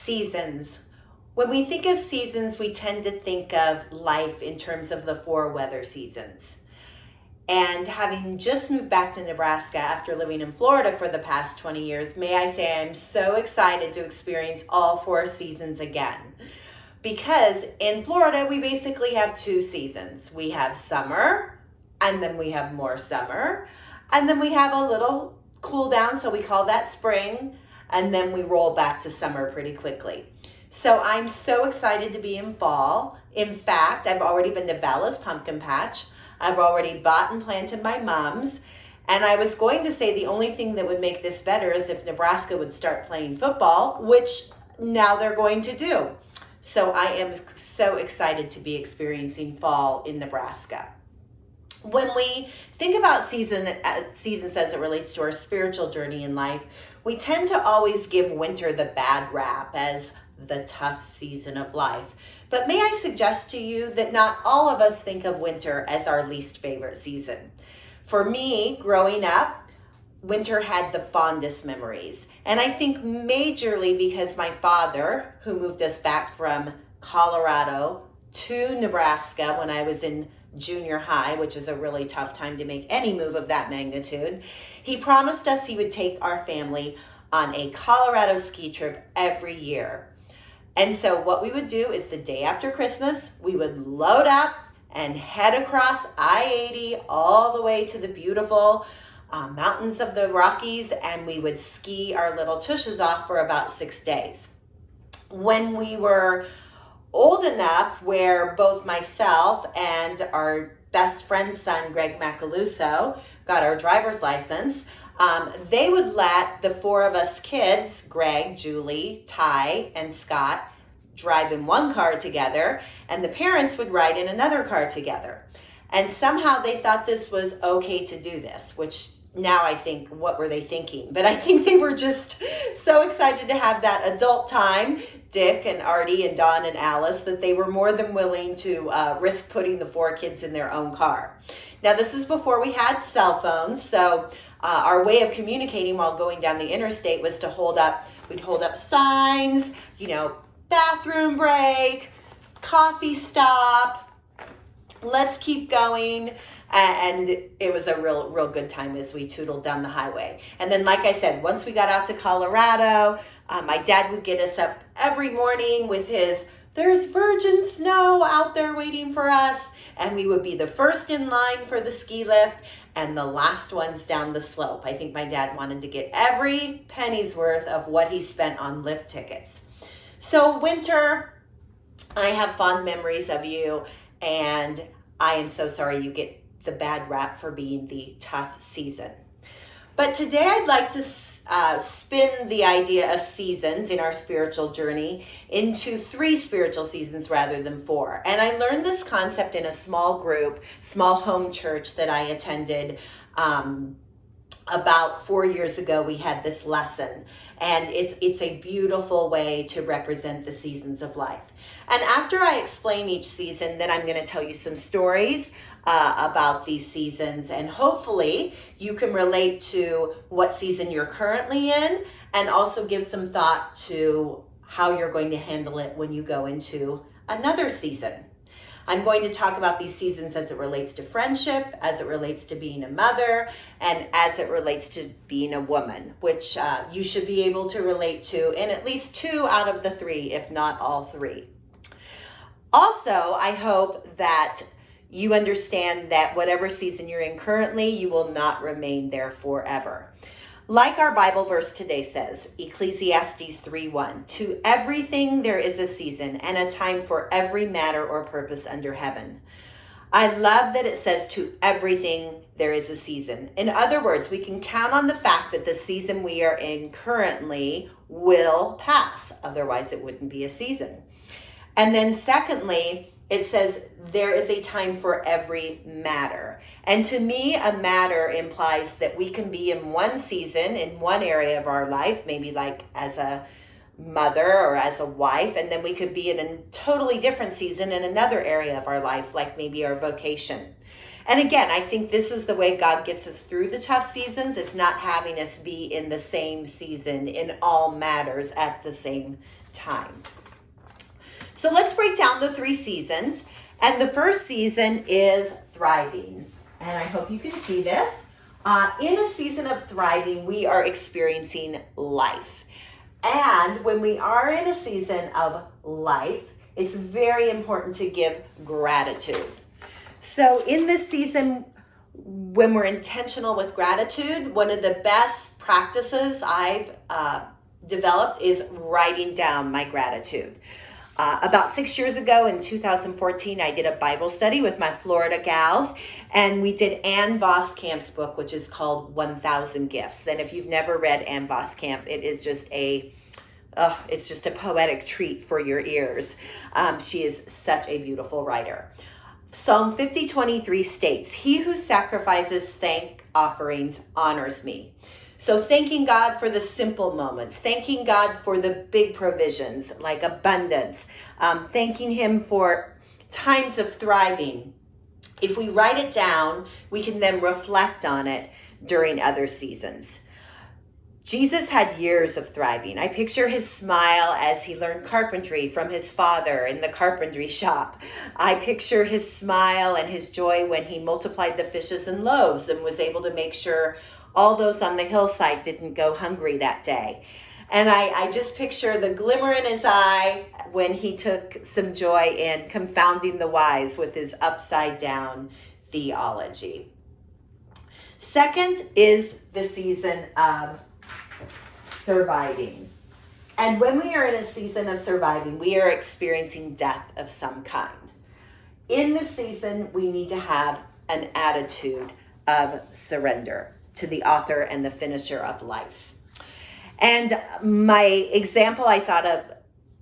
Seasons. When we think of seasons, we tend to think of life in terms of the four weather seasons. And having just moved back to Nebraska after living in Florida for the past 20 years, may I say I'm so excited to experience all four seasons again. Because in Florida, we basically have two seasons. We have summer, and then we have more summer, and then we have a little cool down, so we call that spring, and then we roll back to summer pretty quickly. So I'm so excited to be in fall. In fact, I've already been to Vala's Pumpkin Patch. I've already bought and planted my mums. And I was going to say the only thing that would make this better is if Nebraska would start playing football, which now they're going to do. So I am so excited to be experiencing fall in Nebraska. When we think about seasons as it relates to our spiritual journey in life, we tend to always give winter the bad rap as the tough season of life. But may I suggest to you that not all of us think of winter as our least favorite season. For me, growing up, winter had the fondest memories. And I think majorly because my father, who moved us back from Colorado to Nebraska when I was in junior high, which is a really tough time to make any move of that magnitude, he promised us he would take our family on a Colorado ski trip every year. And so what we would do is the day after Christmas, we would load up and head across I-80 all the way to the beautiful mountains of the Rockies, and we would ski our little tushes off for about 6 days. When we were old enough where both myself and our best friend's son, Greg Macaluso, got our driver's license, they would let the four of us kids, Greg, Julie, Ty, and Scott, drive in one car together, and the parents would ride in another car together. And somehow they thought this was okay to do this, which now I think, what were they thinking? But I think they were just so excited to have that adult time, Dick and Artie and Dawn and Alice, that they were more than willing to risk putting the four kids in their own car. Now, this is before we had cell phones, so our way of communicating while going down the interstate was to we'd hold up signs, bathroom break, coffee stop, let's keep going. And it was a real good time as we tootled down the highway. And then, like I said, once we got out to Colorado, my dad would get us up every morning with there's virgin snow out there waiting for us. And we would be the first in line for the ski lift and the last ones down the slope. I think my dad wanted to get every penny's worth of what he spent on lift tickets. So winter, I have fond memories of you, and I am so sorry you get the bad rap for being the tough season. But today I'd like to spin the idea of seasons in our spiritual journey into 3 spiritual seasons rather than 4. And I learned this concept in a small group, small home church that I attended about 4 years ago. We had this lesson, and it's a beautiful way to represent the seasons of life. And after I explain each season, then I'm going to tell you some stories about these seasons, and hopefully you can relate to what season you're currently in, and also give some thought to how you're going to handle it when you go into another season. I'm going to talk about these seasons as it relates to friendship, as it relates to being a mother, and as it relates to being a woman, which you should be able to relate to in at least 2 out of the 3, if not all 3. Also, I hope that you understand that whatever season you're in currently, you will not remain there forever. Like our Bible verse today says, Ecclesiastes 3:1, to everything there is a season and a time for every matter or purpose under heaven. I love that it says to everything there is a season. In other words, we can count on the fact that the season we are in currently will pass. Otherwise, it wouldn't be a season. And then secondly, it says there is a time for every matter. And to me, a matter implies that we can be in one season, in one area of our life, maybe like as a mother or as a wife, and then we could be in a totally different season in another area of our life, like maybe our vocation. And again, I think this is the way God gets us through the tough seasons. It's not having us be in the same season in all matters at the same time. So let's break down the 3 seasons. And the first season is thriving. And I hope you can see this. In a season of thriving, we are experiencing life. And when we are in a season of life, it's very important to give gratitude. So in this season, when we're intentional with gratitude, one of the best practices I've developed is writing down my gratitude. About 6 years ago in 2014, I did a Bible study with my Florida gals, and we did Ann Voskamp's book, which is called 1,000 Gifts. And if you've never read Ann Voskamp, it is just it's just a poetic treat for your ears. She is such a beautiful writer. Psalm 50:23 states, "He who sacrifices thank offerings honors me." So thanking God for the simple moments, thanking God for the big provisions like abundance, thanking Him for times of thriving. If we write it down, we can then reflect on it during other seasons. Jesus had years of thriving. I picture his smile as he learned carpentry from his father in the carpentry shop. I picture his smile and his joy when he multiplied the fishes and loaves and was able to make sure all those on the hillside didn't go hungry that day. And I just picture the glimmer in his eye when he took some joy in confounding the wise with his upside down theology. Second is the season of surviving. And when we are in a season of surviving, we are experiencing death of some kind. In this season, we need to have an attitude of surrender to the author and the finisher of life. And my example I thought of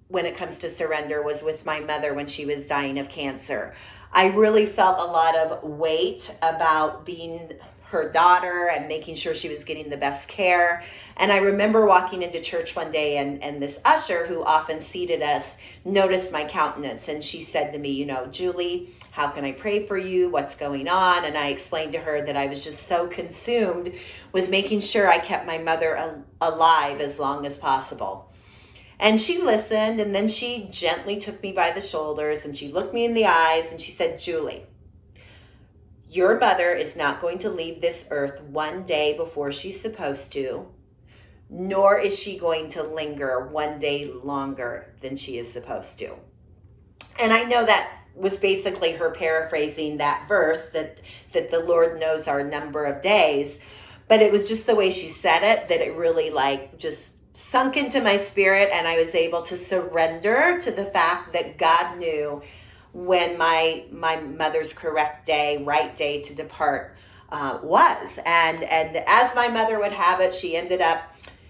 when it comes to surrender was with my mother when she was dying of cancer. I really felt a lot of weight about being her daughter and making sure she was getting the best care. And I remember walking into church one day and this usher who often seated us noticed my countenance. And she said to me, "Julie, how can I pray for you? What's going on?" And I explained to her that I was just so consumed with making sure I kept my mother alive as long as possible. And she listened, and then she gently took me by the shoulders and she looked me in the eyes and she said, "Julie, your mother is not going to leave this earth one day before she's supposed to, nor is she going to linger one day longer than she is supposed to." And I know that was basically her paraphrasing that verse that the Lord knows our number of days, but it was just the way she said it that it really just sunk into my spirit, and I was able to surrender to the fact that God knew when my mother's correct day, right day to depart was. And as my mother would have it, she ended up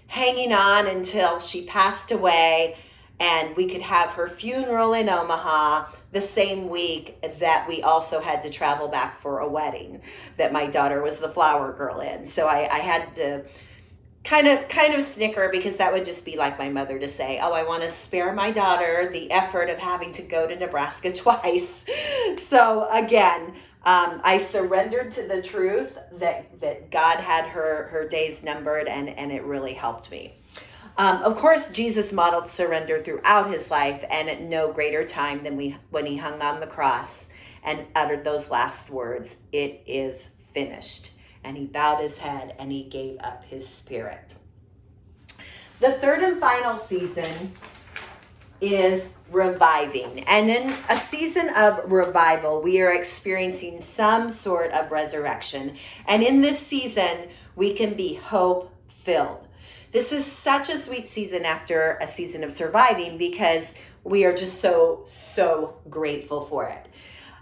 hanging on until she passed away, and we could have her funeral in Omaha the same week that we also had to travel back for a wedding that my daughter was the flower girl in. So I had to kind of snicker, because that would just be like my mother to say, "Oh, I want to spare my daughter the effort of having to go to Nebraska twice." So again, I surrendered to the truth that God had her days numbered, and it really helped me. Of course, Jesus modeled surrender throughout his life, and at no greater time than when he hung on the cross and uttered those last words, "It is finished." And he bowed his head and he gave up his spirit. The third and final season is reviving. And in a season of revival, we are experiencing some sort of resurrection. And in this season, we can be hope-filled. This is such a sweet season after a season of surviving, because we are just so grateful for it.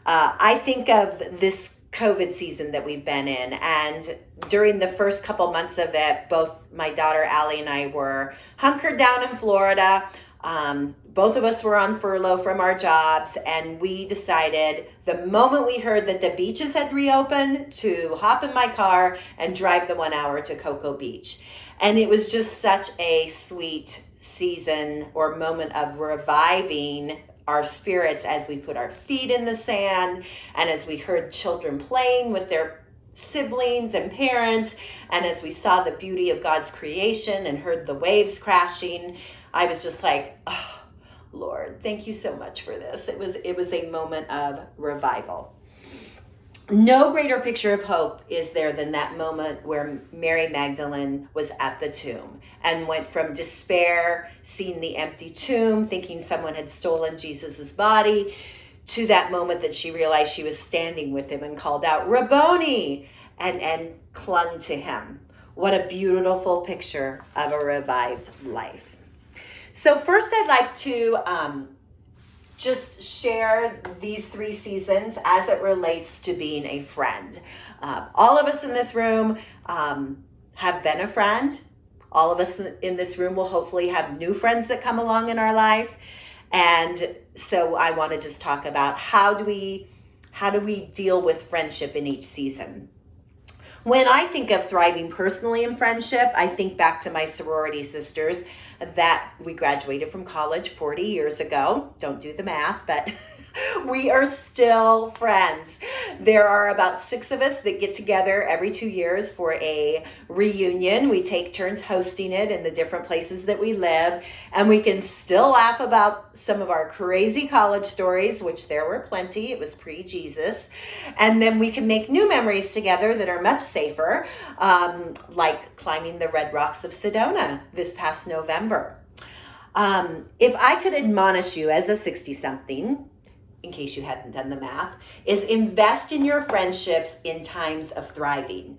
I think of this COVID season that we've been in, and during the first couple months of it, both my daughter Allie and I were hunkered down in Florida. Both of us were on furlough from our jobs, and we decided the moment we heard that the beaches had reopened to hop in my car and drive the 1 hour to Cocoa Beach. And it was just such a sweet season or moment of reviving our spirits as we put our feet in the sand and as we heard children playing with their siblings and parents, and as we saw the beauty of God's creation and heard the waves crashing. I was just like, oh, Lord, thank you so much for this. It was a moment of revival. No greater picture of hope is there than that moment where Mary Magdalene was at the tomb and went from despair, seeing the empty tomb, thinking someone had stolen Jesus's body, to that moment that she realized she was standing with him and called out, Rabboni, and clung to him. What a beautiful picture of a revived life. So first I'd like to just share these 3 seasons as it relates to being a friend. All of us in this room have been a friend. All of us in this room will hopefully have new friends that come along in our life. And so I want to just talk about how do we deal with friendship in each season. When I think of thriving personally in friendship, I think back to my sorority sisters that we graduated from college 40 years ago. Don't do the math, but we are still friends. There are about 6 of us that get together every 2 years for a reunion. We take turns hosting it in the different places that we live, and we can still laugh about some of our crazy college stories, which there were plenty. It was pre-Jesus. And then we can make new memories together that are much safer, like climbing the Red Rocks of Sedona this past November. If I could admonish you as a 60-something, in case you hadn't done the math, is invest in your friendships in times of thriving.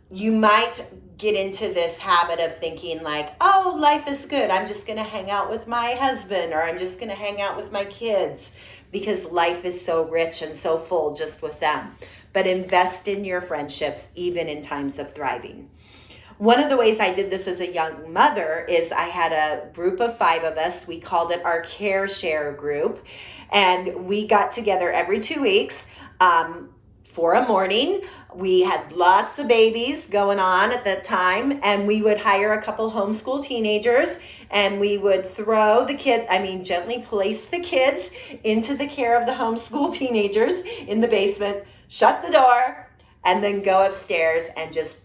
You might get into this habit of thinking like, oh, life is good. I'm just going to hang out with my husband, or I'm just going to hang out with my kids because life is so rich and so full just with them. But invest in your friendships even in times of thriving. One of the ways I did this as a young mother is I had a group of 5 of us. We called it our Care Share group. And we got together every 2 weeks for a morning. We had lots of babies going on at that time, and we would hire a couple homeschool teenagers, and we would throw the kids, gently place the kids into the care of the homeschool teenagers in the basement, shut the door, and then go upstairs and just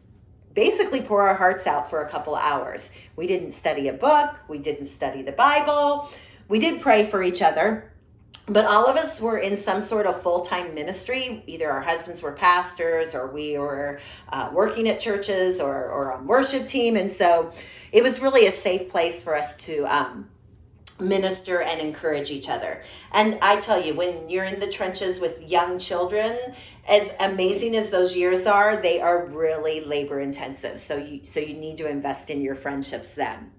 basically pour our hearts out for a couple hours. We didn't study a book. We didn't study the Bible. We did pray for each other. But all of us were in some sort of full-time ministry. Either our husbands were pastors, or we were working at churches, or on worship team. And so it was really a safe place for us to minister and encourage each other. And I tell you, when you're in the trenches with young children, as amazing as those years are, they are really labor intensive. So you need to invest in your friendships then.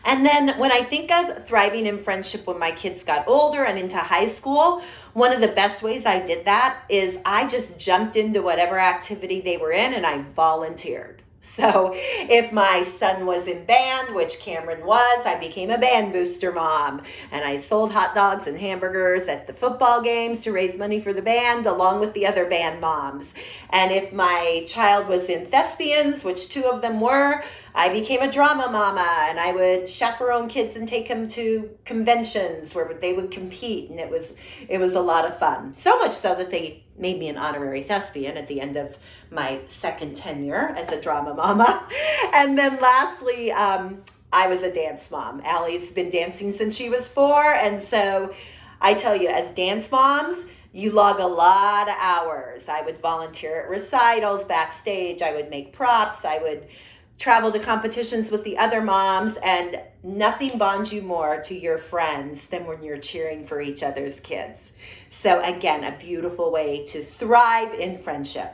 And then when I think of thriving in friendship when my kids got older and into high school, one of the best ways I did that is I just jumped into whatever activity they were in and I volunteered. So if my son was in band, which Cameron was, I became a band booster mom. And I sold hot dogs and hamburgers at the football games to raise money for the band, along with the other band moms. And if my child was in thespians, which 2 of them were, I became a drama mama, and I would chaperone kids and take them to conventions where they would compete, and it was a lot of fun. So much so that they made me an honorary thespian at the end of my second tenure as a drama mama. And then lastly, I was a dance mom. Allie's been dancing since she was 4, and so I tell you, as dance moms, you log a lot of hours. I would volunteer at recitals, backstage. I would make props. I would travel to competitions with the other moms, and nothing bonds you more to your friends than when you're cheering for each other's kids. So again, a beautiful way to thrive in friendship.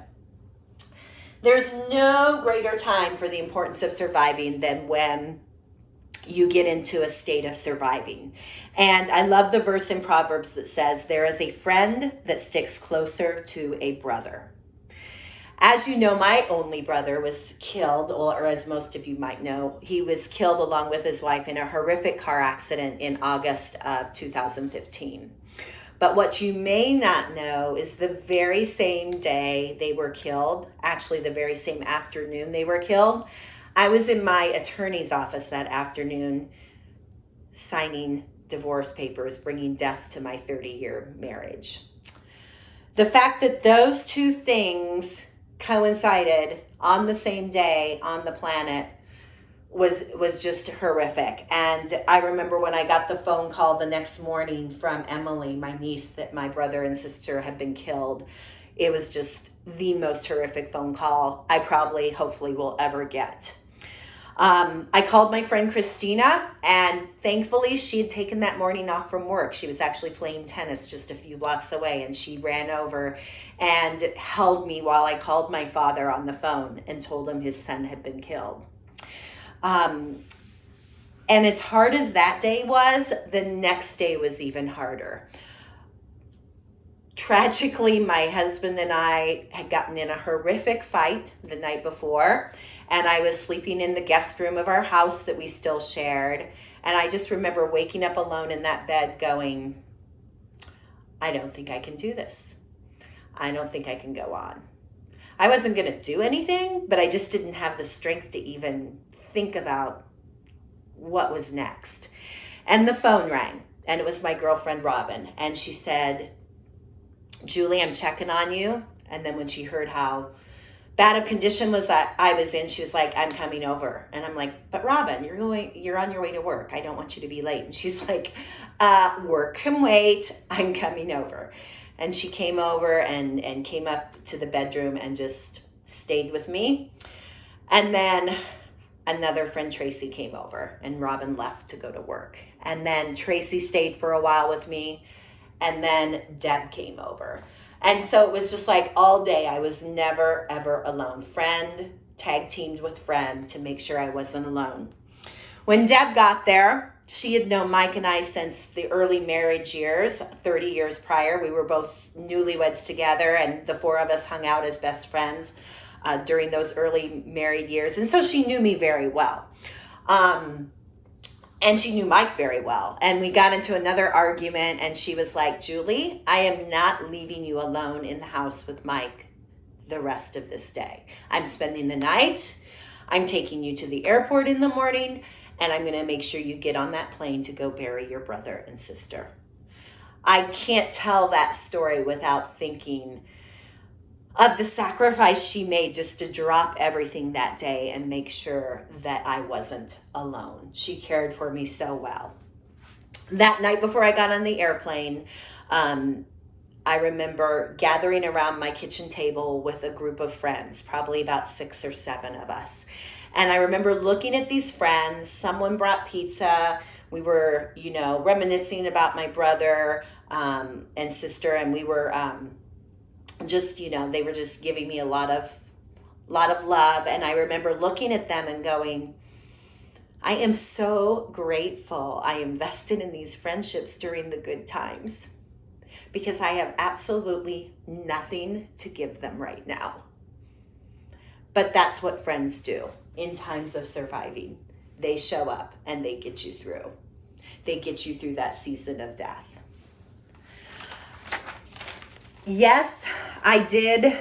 There's no greater time for the importance of surviving than when you get into a state of surviving. And I love the verse in Proverbs that says, there is a friend that sticks closer to a brother. As you know, my only brother was killed, or as most of you might know, he was killed along with his wife in a horrific car accident in August of 2015. But what you may not know is the very same day they were killed, actually the very same afternoon they were killed, I was in my attorney's office that afternoon signing divorce papers, bringing death to my 30-year marriage. The fact that those two things coincided on the same day on the planet was just horrific. And I remember when I got the phone call the next morning from Emily, my niece, that my brother and sister had been killed. It was just the most horrific phone call I probably, hopefully, will ever get. I called my friend Christina, and thankfully she had taken that morning off from work. She was actually playing tennis just a few blocks away, and she ran over and held me while I called my father on the phone and told him his son had been killed. And as hard as that day was, the next day was even harder. Tragically, my husband and I had gotten in a horrific fight the night before, and I was sleeping in the guest room of our house that we still shared. And I just remember waking up alone in that bed going, I don't think I can do this. I don't think I can go on. I wasn't going to do anything, but I just didn't have the strength to even think about what was next. And the phone rang, and it was my girlfriend Robin, and she said, Julie, I'm checking on you. And then when she heard how bad of condition was that I was in, she was like, I'm coming over. And I'm like, but Robin, you're on your way to work. I don't want you to be late. And she's like, work can wait. I'm coming over. And she came over and came up to the bedroom and just stayed with me. And then another friend, Tracy, came over, and Robin left to go to work. And then Tracy stayed for a while with me, and then Deb came over. And so it was just like all day I was never, ever alone. Friend tag teamed with friend to make sure I wasn't alone. When Deb got there, she had known Mike and I since the early marriage years, 30 years prior. We were both newlyweds together, and the four of us hung out as best friends during those early married years. And so she knew me very well. And she knew Mike very well. And we got into another argument, and she was like, Julie, I am not leaving you alone in the house with Mike the rest of this day. I'm spending the night. I'm taking you to the airport in the morning, and I'm going to make sure you get on that plane to go bury your brother and sister. I can't tell that story without thinking of the sacrifice she made just to drop everything that day and make sure that I wasn't alone. She cared for me so well. That night before I got on the airplane, I remember gathering around my kitchen table with a group of friends, probably about 6 or 7 of us. And I remember looking at these friends. Someone brought pizza. We were, reminiscing about my brother and sister, and we were they were just giving me a lot of love. And I remember looking at them and going, I am so grateful I invested in these friendships during the good times, because I have absolutely nothing to give them right now. But that's what friends do in times of surviving. They show up and they get you through. They get you through that season of death. Yes, I did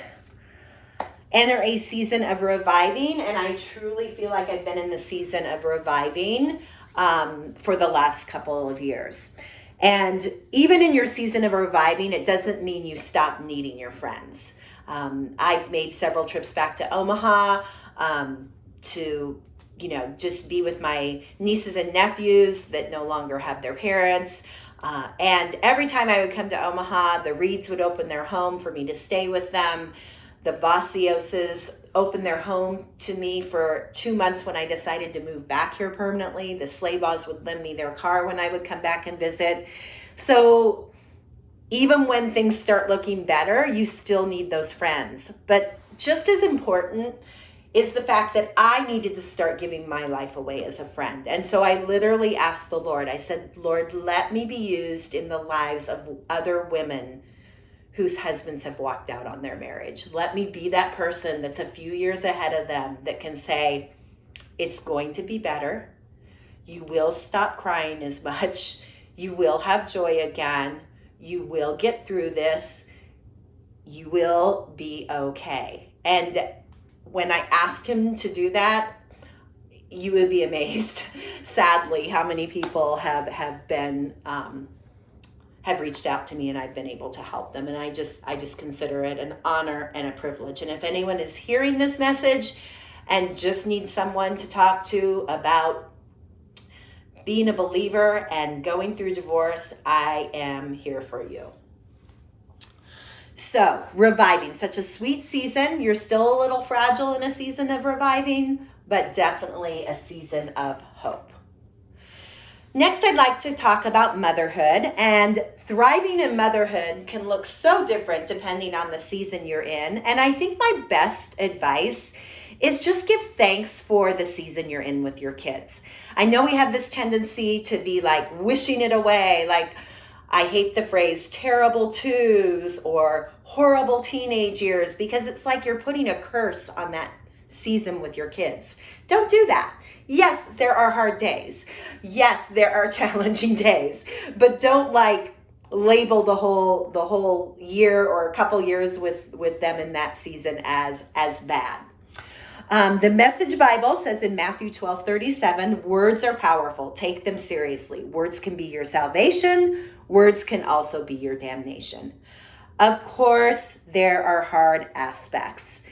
enter a season of reviving, and I truly feel like I've been in the season of reviving for the last couple of years. And even in your season of reviving, it doesn't mean you stop needing your friends. I've made several trips back to Omaha to, just be with my nieces and nephews that no longer have their parents. And every time I would come to Omaha, the Reeds would open their home for me to stay with them. The Vasioses opened their home to me for 2 months when I decided to move back here permanently. The Slaybaws would lend me their car when I would come back and visit. So even when things start looking better, you still need those friends. But just as important is the fact that I needed to start giving my life away as a friend. And so I literally asked the Lord, I said, Lord, let me be used in the lives of other women whose husbands have walked out on their marriage. Let me be that person that's a few years ahead of them that can say, it's going to be better. You will stop crying as much. You will have joy again. You will get through this. You will be okay. And when I asked him to do that, you would be amazed, sadly, how many people have been have reached out to me, and I've been able to help them. And I just consider it an honor and a privilege. And if anyone is hearing this message and just needs someone to talk to about being a believer and going through divorce, I am here for you. So, reviving, such a sweet season. You're still a little fragile in a season of reviving, but definitely a season of hope. Next, I'd like to talk about motherhood, and thriving in motherhood can look so different depending on the season you're in. And I think my best advice is just give thanks for the season you're in with your kids. I know we have this tendency to be like wishing it away, like I hate the phrase terrible twos or horrible teenage years, because it's like you're putting a curse on that season with your kids. Don't do that. Yes, there are hard days. Yes, there are challenging days, but don't like label the whole year or a couple years with them in that season as bad. The Message Bible says in Matthew 12:37, words are powerful. Take them seriously. Words can be your salvation. Words can also be your damnation. Of course, there are hard aspects.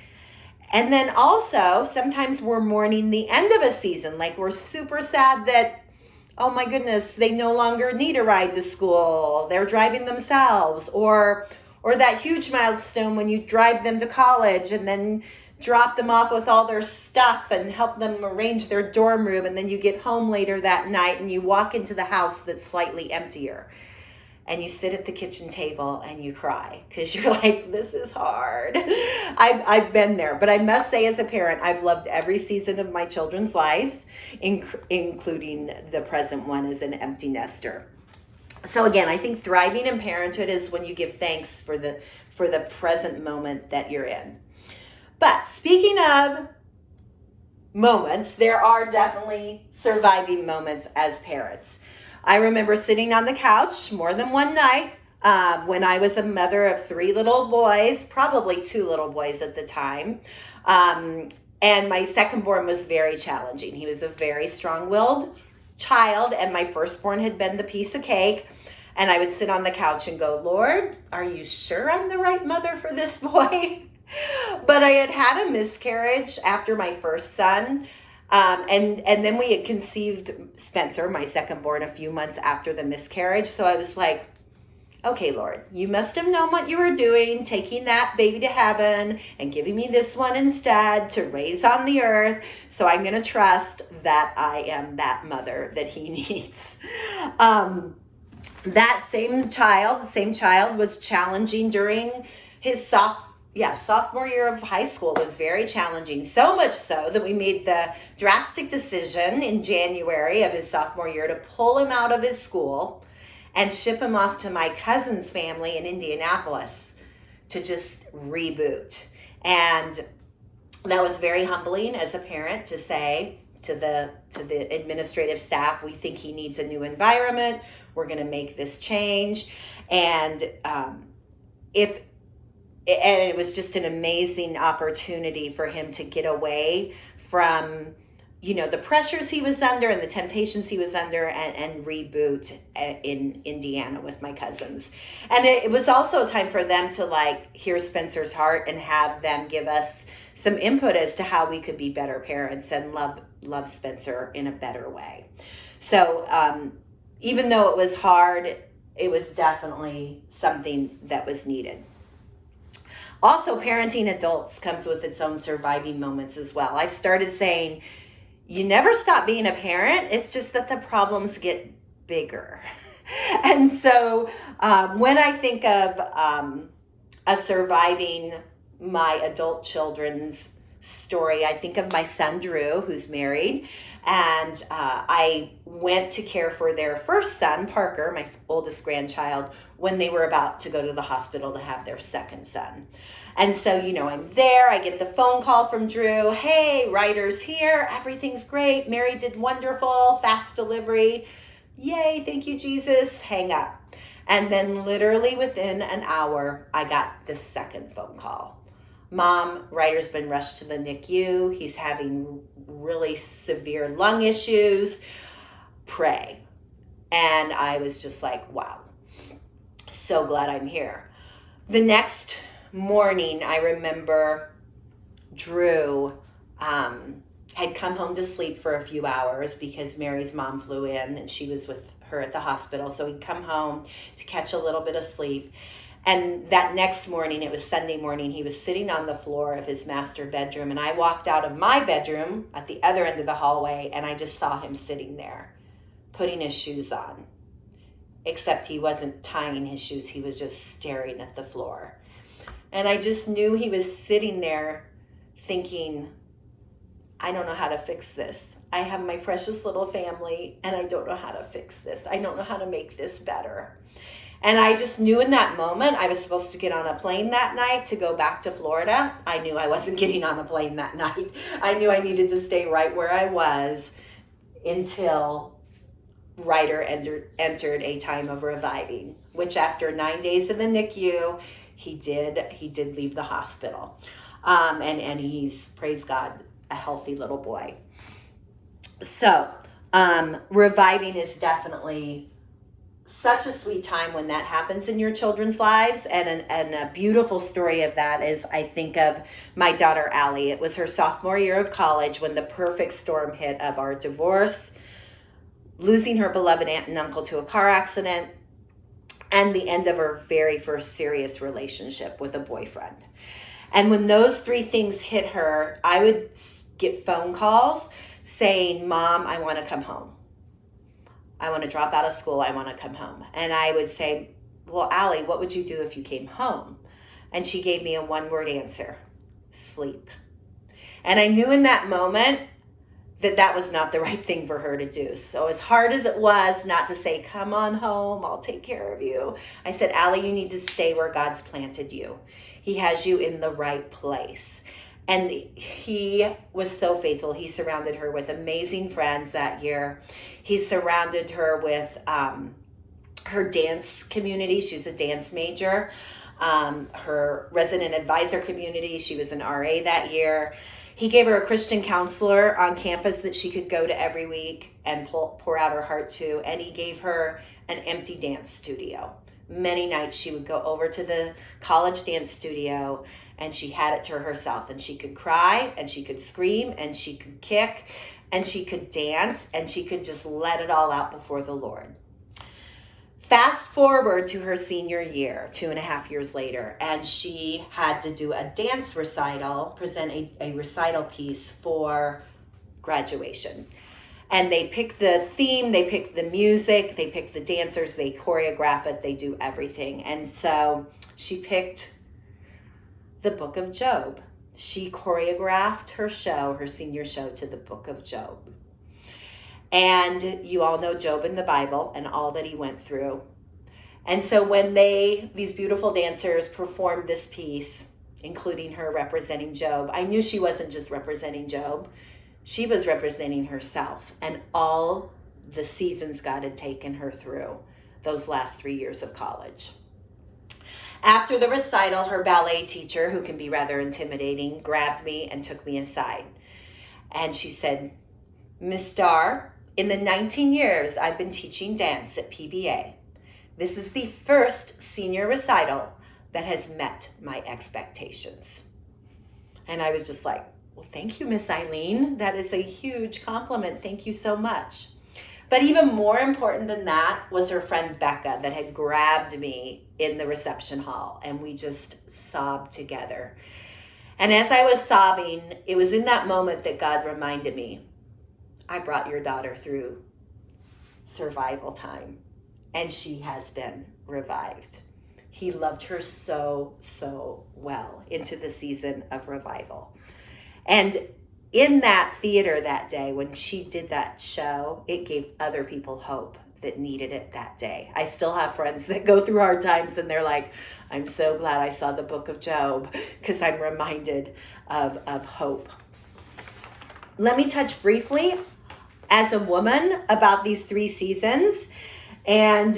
And then also, sometimes we're mourning the end of a season. Like we're super sad that, oh my goodness, they no longer need a ride to school. They're driving themselves. Or that huge milestone when you drive them to college and then drop them off with all their stuff and help them arrange their dorm room. And then you get home later that night and you walk into the house that's slightly emptier. And you sit at the kitchen table and you cry because you're like, this is hard. I've been there. But I must say, as a parent, I've loved every season of my children's lives, including the present one as an empty nester. So again, I think thriving in parenthood is when you give thanks for the present moment that you're in. But speaking of moments, there are definitely surviving moments as parents. I remember sitting on the couch more than one night when I was a mother of 3 little boys, probably 2 little boys at the time. And my second born was very challenging. He was a very strong-willed child, and my firstborn had been the piece of cake. And I would sit on the couch and go, Lord, are you sure I'm the right mother for this boy? But I had a miscarriage after my first son. And then we had conceived Spencer, my second born, a few months after the miscarriage. So I was like, okay, Lord, you must have known what you were doing, taking that baby to heaven and giving me this one instead to raise on the earth. So I'm going to trust that I am that mother that he needs. That same child was challenging during his sophomore year of high school. Was very challenging, so much so that we made the drastic decision in January of his sophomore year to pull him out of his school and ship him off to my cousin's family in Indianapolis to just reboot. And that was very humbling as a parent to say to the administrative staff, we think he needs a new environment. We're going to make this change. And it was just an amazing opportunity for him to get away from, the pressures he was under and the temptations he was under and reboot in Indiana with my cousins. And it was also a time for them to hear Spencer's heart and have them give us some input as to how we could be better parents and love Spencer in a better way. So even though it was hard, it was definitely something that was needed. Also, parenting adults comes with its own surviving moments as well. I've started saying, you never stop being a parent. It's just that the problems get bigger. And so when I think of a surviving my adult children's story, I think of my son, Drew, who's married. And I went to care for their first son, Parker, my oldest grandchild, when they were about to go to the hospital to have their second son. And so, I'm there. I get the phone call from Drew. Hey, Ryder's here. Everything's great. Mary did wonderful. Fast delivery. Yay, thank you, Jesus. Hang up. And then literally within an hour, I got the second phone call. Mom, Ryder's been rushed to the NICU. He's having really severe lung issues. Pray. And I was just like, wow, so glad I'm here. The next morning, I remember Drew had come home to sleep for a few hours because Mary's mom flew in and she was with her at the hospital. So he'd come home to catch a little bit of sleep. And that next morning, it was Sunday morning, he was sitting on the floor of his master bedroom. And I walked out of my bedroom at the other end of the hallway, and I just saw him sitting there, putting his shoes on. Except he wasn't tying his shoes, he was just staring at the floor. And I just knew he was sitting there thinking, I don't know how to fix this. I have my precious little family, and I don't know how to fix this. I don't know how to make this better. And I just knew in that moment I was supposed to get on a plane that night to go back to Florida. I knew I wasn't getting on a plane that night. I knew I needed to stay right where I was until Ryder entered a time of reviving, which after 9 days in the NICU, he did leave the hospital. And he's, praise God, a healthy little boy. So reviving is definitely such a sweet time when that happens in your children's lives. And a beautiful story of that is, I think of my daughter, Allie. It was her sophomore year of college when the perfect storm hit of our divorce, losing her beloved aunt and uncle to a car accident, and the end of her very first serious relationship with a boyfriend. And when those three things hit her, I would get phone calls saying, Mom, I want to come home. I want to drop out of school. I want to come home. And I would say, well, Allie, what would you do if you came home? And she gave me a one-word answer: sleep. And I knew in that moment that was not the right thing for her to do. So as hard as it was not to say, come on home, I'll take care of you, I said, Allie, you need to stay where God's planted you. He has you in the right place. And he was so faithful. He surrounded her with amazing friends that year. He surrounded her with her dance community. She's a dance major. Her resident advisor community. She was an RA that year. He gave her a Christian counselor on campus that she could go to every week and pour out her heart to. And he gave her an empty dance studio. Many nights she would go over to the college dance studio and she had it to herself, and she could cry and she could scream and she could kick and she could dance and she could just let it all out before the Lord. Fast forward to her senior year, 2.5 years later, and she had to do a dance recital, present a recital piece for graduation. And they pick the theme, they pick the music, they pick the dancers, they choreograph it, they do everything. And so she picked the Book of Job. She choreographed her show, her senior show, to the Book of Job. And you all know Job in the Bible and all that he went through. And so when these beautiful dancers performed this piece, including her representing Job, I knew she wasn't just representing Job. She was representing herself and all the seasons God had taken her through those last 3 years of college. After the recital, her ballet teacher, who can be rather intimidating, grabbed me and took me aside. And she said, Miss Starr, in the 19 years I've been teaching dance at PBA, this is the first senior recital that has met my expectations. And I was just like, well, thank you, Miss Eileen. That is a huge compliment. Thank you so much. But even more important than that was her friend Becca that had grabbed me in the reception hall, and we just sobbed together. And as I was sobbing, it was in that moment that God reminded me, I brought your daughter through survival time, and she has been revived. He loved her so, so well into the season of revival. And in that theater that day, when she did that show, it gave other people hope that needed it that day. I still have friends that go through hard times and they're like, I'm so glad I saw the Book of Job because I'm reminded of hope. Let me touch briefly as a woman about these 3 seasons. And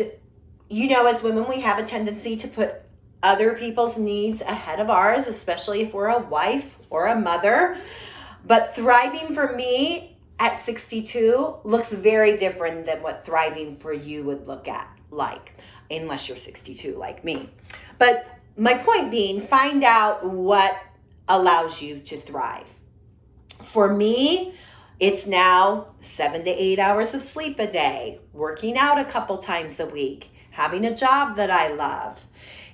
as women, we have a tendency to put other people's needs ahead of ours, especially if we're a wife or a mother. But thriving for me at 62 looks very different than what thriving for you would look like, unless you're 62 like me. But my point being, find out what allows you to thrive. For me, it's now 7 to 8 hours of sleep a day, working out a couple times a week, having a job that I love.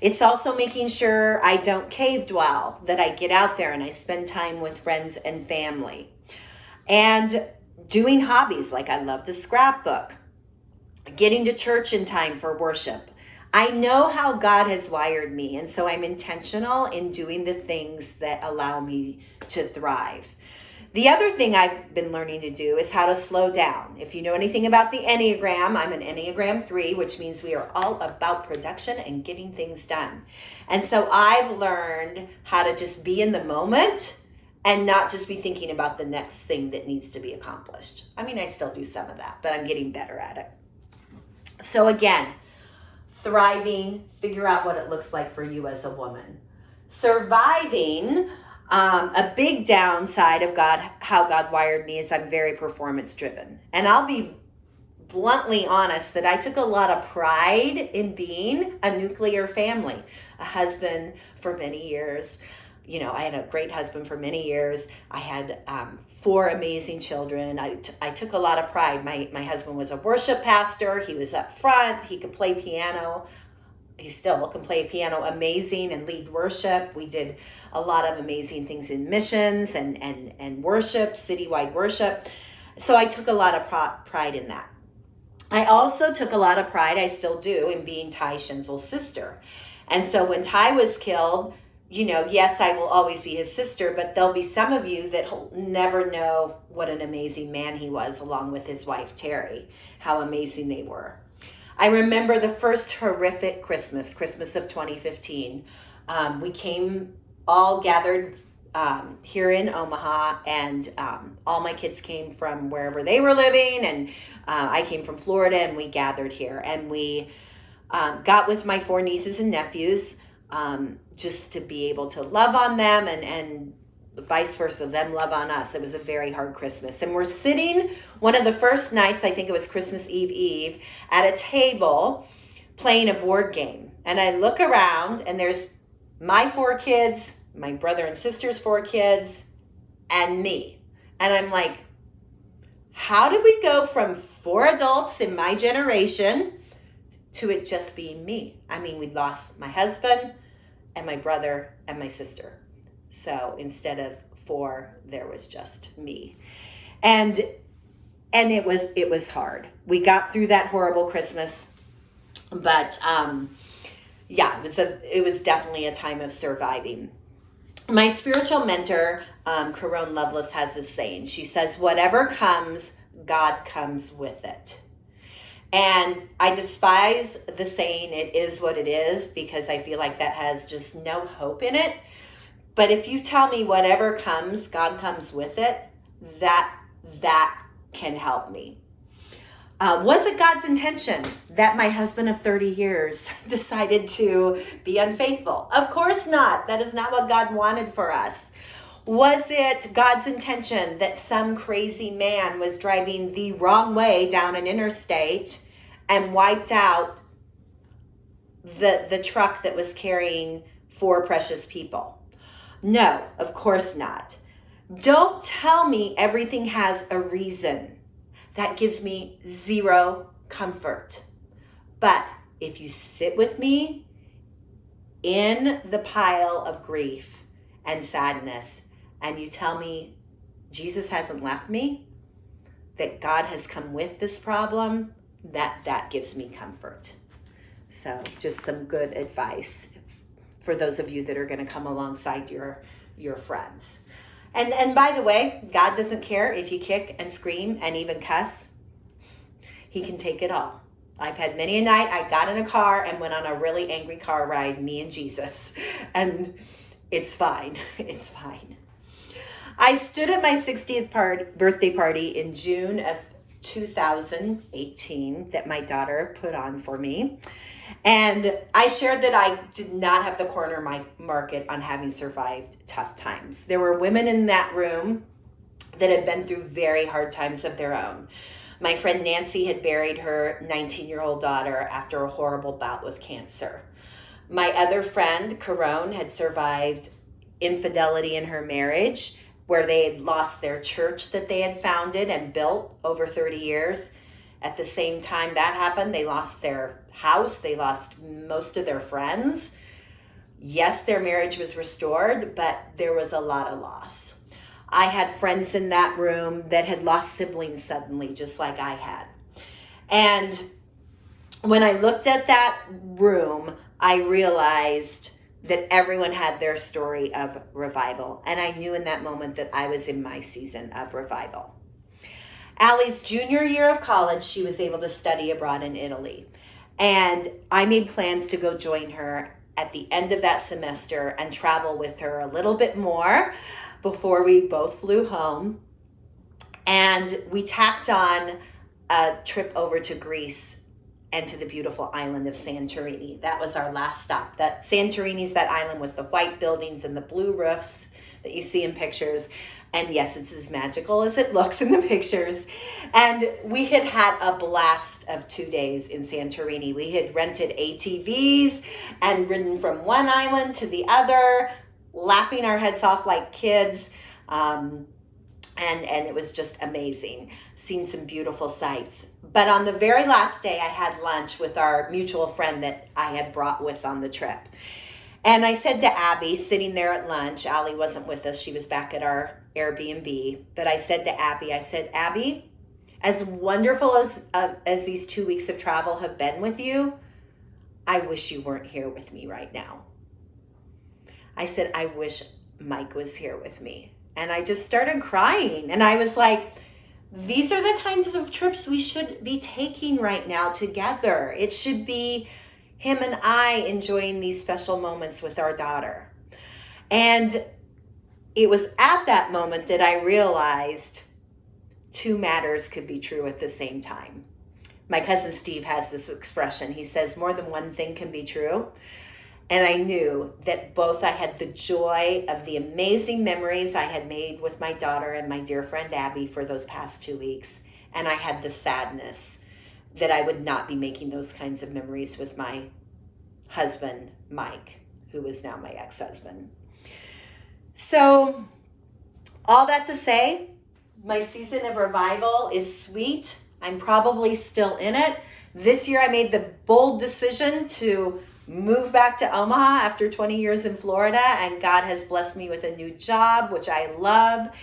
It's also making sure I don't cave dwell, that I get out there and I spend time with friends and family. And doing hobbies, like I love to scrapbook, getting to church in time for worship. I know how God has wired me, and so I'm intentional in doing the things that allow me to thrive. The other thing I've been learning to do is how to slow down. If you know anything about the Enneagram, I'm an Enneagram 3, which means we are all about production and getting things done. And so I've learned how to just be in the moment and not just be thinking about the next thing that needs to be accomplished. I mean, I still do some of that, but I'm getting better at it. So again, thriving, figure out what it looks like for you as a woman. Surviving, a big downside of how God wired me is I'm very performance driven. And I'll be bluntly honest that I took a lot of pride in being a nuclear family, a husband for many years. You know, I had a great husband for many years. I had 4 amazing children. I took a lot of pride. My husband was a worship pastor. He was up front. He could play piano. He still can play piano amazing and lead worship. We did a lot of amazing things in missions and worship, citywide worship. So I took a lot of pride in that. I also took a lot of pride, I still do, in being Ty Schinzel's sister. And so when Ty was killed, you know, yes, I will always be his sister, but there'll be some of you that will never know what an amazing man he was, along with his wife, Terry, how amazing they were. I remember the first horrific Christmas of 2015. We came all gathered here in Omaha, and all my kids came from wherever they were living, and I came from Florida, and we gathered here. And we got with my 4 nieces and nephews, just to be able to love on them and vice versa, them love on us. It was a very hard Christmas. And we're sitting one of the first nights, I think it was Christmas Eve, at a table playing a board game. And I look around and there's my 4 kids, my brother and sister's 4 kids, and me. And I'm like, how did we go from 4 adults in my generation to it just being me? I mean, we lost my husband and my brother and my sister. So instead of 4, there was just me. And it was hard. We got through that horrible Christmas, but yeah, it was definitely a time of surviving. My spiritual mentor, Caron Lovelace, has this saying. She says, whatever comes, God comes with it. And I despise the saying, it is what it is, because I feel like that has just no hope in it. But if you tell me whatever comes, God comes with it, that can help me. Was it God's intention that my husband of 30 years decided to be unfaithful? Of course not. That is not what God wanted for us. Was it God's intention that some crazy man was driving the wrong way down an interstate and wiped out the truck that was carrying 4 precious people? No, of course not. Don't tell me everything has a reason. That gives me 0 comfort. But if you sit with me in the pile of grief and sadness, and you tell me Jesus hasn't left me, that God has come with this problem, that gives me comfort. So just some good advice for those of you that are going to come alongside your friends. And by the way, God doesn't care if you kick and scream and even cuss. He can take it all. I've had many a night I got in a car and went on a really angry car ride, me and Jesus, and it's fine. It's fine. I stood at my 60th birthday party in June of 2018 that my daughter put on for me. And I shared that I did not have the corner market on having survived tough times. There were women in that room that had been through very hard times of their own. My friend Nancy had buried her 19-year-old daughter after a horrible bout with cancer. My other friend, Caron, had survived infidelity in her marriage, where they had lost their church that they had founded and built over 30 years. At the same time that happened, they lost their house, they lost most of their friends. Yes, their marriage was restored, but there was a lot of loss. I had friends in that room that had lost siblings suddenly, just like I had. And when I looked at that room, I realized that everyone had their story of revival. And I knew in that moment that I was in my season of revival. Allie's junior year of college, she was able to study abroad in Italy. And I made plans to go join her at the end of that semester and travel with her a little bit more before we both flew home. And we tacked on a trip over to Greece and to the beautiful island of Santorini. That was our last stop. That Santorini's that island with the white buildings and the blue roofs that you see in pictures. And yes, it's as magical as it looks in the pictures. And we had had a blast of 2 days in Santorini. We had rented ATVs and ridden from one island to the other, laughing our heads off like kids. And it was just amazing, seeing some beautiful sights. But on the very last day, I had lunch with our mutual friend that I had brought with on the trip. And I said to Abby, sitting there at lunch, Allie wasn't with us, she was back at our Airbnb, but I said to Abby, Abby, as wonderful as these 2 weeks of travel have been with you, I wish you weren't here with me right now. I said, I wish Mike was here with me. And I just started crying. And I was like, these are the kinds of trips we should be taking right now together. It should be him and I enjoying these special moments with our daughter. And it was at that moment that I realized two matters could be true at the same time. My cousin Steve has this expression. He says, more than one thing can be true. And I knew that both I had the joy of the amazing memories I had made with my daughter and my dear friend Abby for those past 2 weeks. And I had the sadness that I would not be making those kinds of memories with my husband, Mike, who is now my ex-husband. So all that to say, my season of revival is sweet. I'm probably still in it. This year I made the bold decision to move back to Omaha after 20 years in Florida, and God has blessed me with a new job, which I love.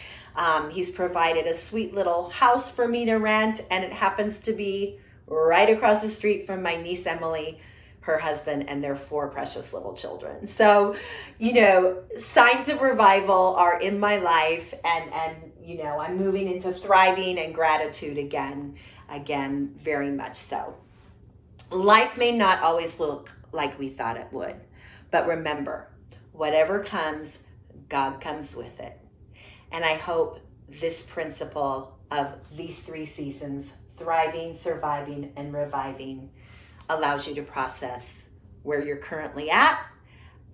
He's provided a sweet little house for me to rent, and it happens to be right across the street from my niece Emily, her husband, and their 4 precious little children. So, signs of revival are in my life, and I'm moving into thriving and gratitude again, very much so. Life may not always look like we thought it would, but remember, whatever comes, God comes with it. And I hope this principle of these 3 seasons, thriving, surviving, and reviving, allows you to process where you're currently at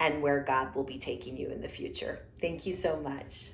and where God will be taking you in the future. Thank you so much.